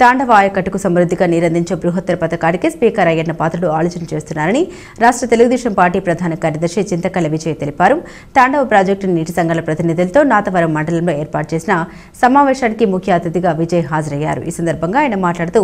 తాండవ ఆయకట్టుకు సమృద్ధిగా నీరందించే బృహత్తర పథకానికి స్పీకర్ అయ్యన్న పాత్రుడు ఆలోచన చేస్తున్నారని రాష్ట్ర తెలుగుదేశం పార్టీ ప్రధాన కార్యదర్శి చింతకల్ల విజయ్ తెలిపారు. తాండవ ప్రాజెక్టు నీటి సంఘాల ప్రతినిధులతో నాతవరం మండలంలో ఏర్పాటు చేసిన సమావేశానికి ముఖ్య అతిథిగా విజయ్ హాజరయ్యారు. ఈ సందర్భంగా ఆయన మాట్లాడుతూ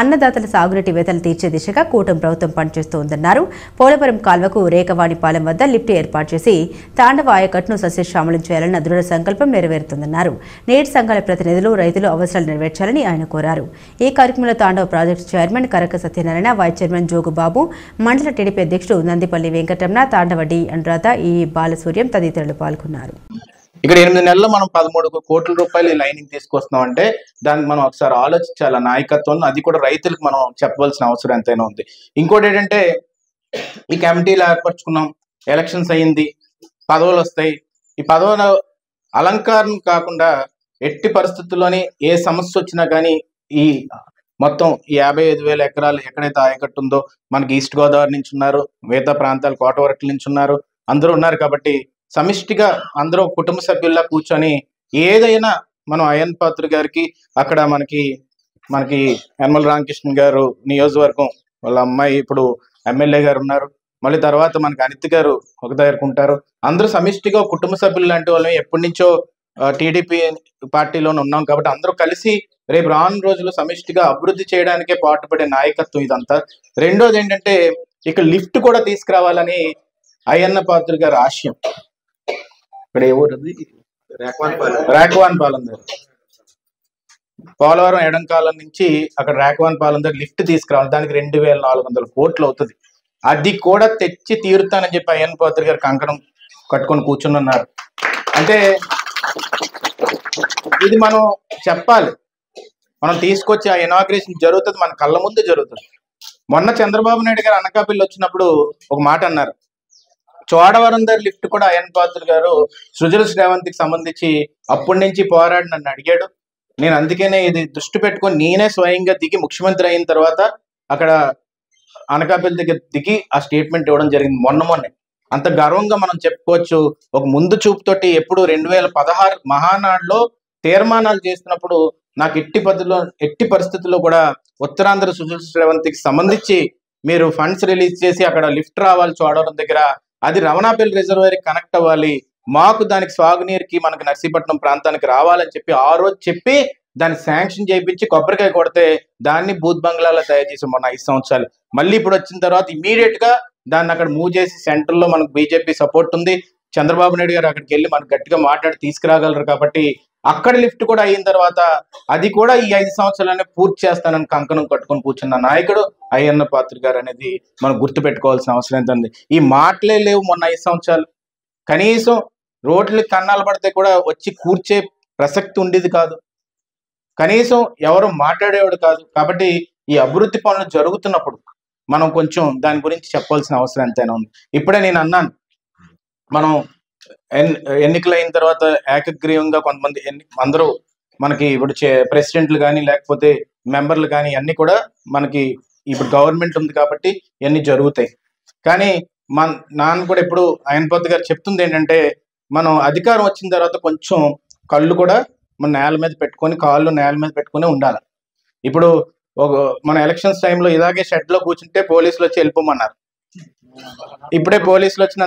అన్నదాతల సాగునీటి వేతలు తీర్చే దిశగా కూటమి ప్రభుత్వం పనిచేస్తోందన్నారు. పోలవరం కాల్వకు రేకవాణిపాలెం వద్ద లిఫ్ట్ ఏర్పాటు చేసి తాండవ ఆయకట్టును సస్యశ్యామలం చేయాలన్న దృఢ సంకల్పం నెరవేరుతుందన్నారు. నీటి సంఘాల ప్రతినిధులు రైతులు అవసరాలు నెరవేర్చాలని ఆయన కోరారు. ఈ కార్యక్రమంలో తాండవ project chairman Karaka Satyanarayana, vice chairman Jogubabu, మండల టీడీపీ అధ్యక్షుడు నందిపల్లి వెంకటరమణ, తాండవ డి అనురాధ, ఈ బాలసూర్యం తదితరులు పాల్గొన్నారు. ఇక్కడ 8 నెలల్లో మనం 13 కోట్ల రూపాయలు లైనింగ్ తీసుకొస్తున్నాం అంటే దానికి మనం ఒకసారి ఆలోచించాలి. నాయకత్వం అది కూడా రైతులకు మనం చెప్పవలసిన అవసరం ఎంతైనా ఉంది. ఇంకోటి ఏంటంటే ఈ కమిటీలు ఏర్పరచుకున్నాం, ఎలక్షన్స్ అయ్యింది, పదవులు వస్తాయి. ఈ పదవుల అలంకారం కాకుండా ఎట్టి పరిస్థితుల్లోని ఏ సమస్య వచ్చినా కానీ ఈ మొత్తం 55,000 ఎకరాలు ఎక్కడైతే ఆయకట్టు ఉందో మనకి ఈస్ట్ గోదావరి నుంచి ఉన్నారు, మిగతా ప్రాంతాలు కోటవరట్ల నుంచి ఉన్నారు, అందరూ ఉన్నారు. కాబట్టి సమిష్టిగా అందరూ కుటుంబ సభ్యుల్లా కూర్చొని ఏదైనా మనం అయ్యన్న పాత్రుడు గారికి అక్కడ మనకి యనమల రామకృష్ణ గారు నియోజకవర్గం వాళ్ళ అమ్మాయి ఇప్పుడు ఎమ్మెల్యే గారు ఉన్నారు, మళ్ళీ తర్వాత మనకి అనిత్ గారు ఒక దగ్గరకు ఉంటారు. అందరూ సమిష్టిగా కుటుంబ సభ్యులు లాంటి వాళ్ళని ఎప్పటి నుంచో టీడీపీ పార్టీలోనే ఉన్నాం. కాబట్టి అందరూ కలిసి రేపు రాను రోజులు సమిష్టిగా అభివృద్ధి చేయడానికే పాటుపడే నాయకత్వం ఇదంతా. రెండోది ఏంటంటే ఇక్కడ లిఫ్ట్ కూడా తీసుకురావాలని అయ్యన్న పాత్రుడు గారి ఆశయం. ఇక్కడ ఏ ఊరు? రేకవానిపాలెం దగ్గర, పోలవరం ఎడంకాలం నుంచి అక్కడ రేకవానిపాలెం దగ్గర లిఫ్ట్ తీసుకురావాలి. దానికి 2,400 కోట్లు అవుతుంది. అది కూడా తెచ్చి తీరుతానని చెప్పి అయ్యన్న పాత్రుడు గారు కంకణం కట్టుకొని కూర్చుని ఉన్నారు. అంటే ఇది మనం చెప్పాలి. మనం తీసుకొచ్చి ఆ ఇనాగ్రేషన్ జరుగుతుంది, మన కళ్ళ ముందు జరుగుతుంది. మొన్న చంద్రబాబు నాయుడు గారు అనకాపల్లి వచ్చినప్పుడు ఒక మాట అన్నారు, చోడవరం దగ్గర లిఫ్ట్ కూడా అయ్యన్న పాత్రుడు గారు సృజల శ్రావంతికి సంబంధించి అప్పటి నుంచి పోరాడి నన్ను అడిగాడు. నేను అందుకనే ఇది దృష్టి పెట్టుకొని నేనే స్వయంగా దిగి ముఖ్యమంత్రి అయిన తర్వాత అక్కడ అనకాపల్లి దగ్గర దిగి ఆ స్టేట్మెంట్ ఇవ్వడం జరిగింది మొన్నే. అంత గర్వంగా మనం చెప్పుకోవచ్చు. ఒక ముందు చూపుతోటి ఎప్పుడు 2016 మహానాడులో తీర్మానాలు చేస్తున్నప్పుడు నాకు ఎట్టి పరిస్థితుల్లో కూడా ఉత్తరాంధ్ర సుజల శ్రావంతికి సంబంధించి మీరు ఫండ్స్ రిలీజ్ చేసి అక్కడ లిఫ్ట్ రావాలి చోడవరం దగ్గర, అది రమణాపల్లి రిజర్వాయర్ కనెక్ట్ అవ్వాలి, మాకు దానికి సాగునీరుకి మనకి నర్సీపట్నం ప్రాంతానికి రావాలని చెప్పి ఆ రోజు చెప్పి దాన్ని శాంక్షన్ చేయించి కొబ్బరికాయ కొడితే దాన్ని బూత్ బంగ్లాలో తయారు చేసి మొన్న 5 సంవత్సరాలు. మళ్ళీ ఇప్పుడు వచ్చిన తర్వాత ఇమీడియట్ గా దాన్ని అక్కడ మూవ్ చేసి సెంటర్ లో మనకు బీజేపీ సపోర్ట్ ఉంది. చంద్రబాబు నాయుడు గారు అక్కడికి వెళ్ళి మనకు గట్టిగా మాట్లాడి తీసుకురాగలరు. కాబట్టి అక్కడ లిఫ్ట్ కూడా అయిన తర్వాత అది కూడా ఈ 5 సంవత్సరాలనే పూర్తి చేస్తానని కంకణం కట్టుకొని కూర్చున్న నాయకుడు అయ్యన్న పాత్రుడు గారు అనేది మనం గుర్తు పెట్టుకోవాల్సిన అవసరం ఎంత ఉంది. ఈ మాటలే లేవు మొన్న 5 సంవత్సరాలు. కనీసం రోడ్లకి కన్నాలు పడితే కూడా వచ్చి కూర్చే ప్రసక్తి ఉండేది కాదు, కనీసం ఎవరు మాట్లాడేవాడు కాదు. కాబట్టి ఈ అభివృద్ధి పనులు జరుగుతున్నప్పుడు మనం కొంచెం దాని గురించి చెప్పాల్సిన అవసరం ఎంతైనా ఉంది. ఇప్పుడే నేను అన్నాను, మనం ఎన్నికలు అయిన తర్వాత ఏకగ్రీవంగా కొంతమంది అందరూ మనకి ఇప్పుడు ప్రెసిడెంట్లు కానీ లేకపోతే మెంబర్లు కానీ అన్ని కూడా మనకి ఇప్పుడు గవర్నమెంట్ ఉంది కాబట్టి ఇవన్నీ జరుగుతాయి. కానీ నాన్న కూడా ఇప్పుడు అయ్యన్న పాత్రుడు గారు చెప్తుంది ఏంటంటే మనం అధికారం వచ్చిన తర్వాత కొంచెం కళ్ళు కూడా మన నేల మీద పెట్టుకొని, కాళ్ళు నేల మీద పెట్టుకుని ఉండాలి. ఇప్పుడు మన ఎలక్షన్స్ టైంలో ఇలాగే షెడ్ లో కూర్చుంటే పోలీసులు వచ్చి వెళ్ళిపోమన్నారు. ఇప్పుడే పోలీసులు వచ్చిన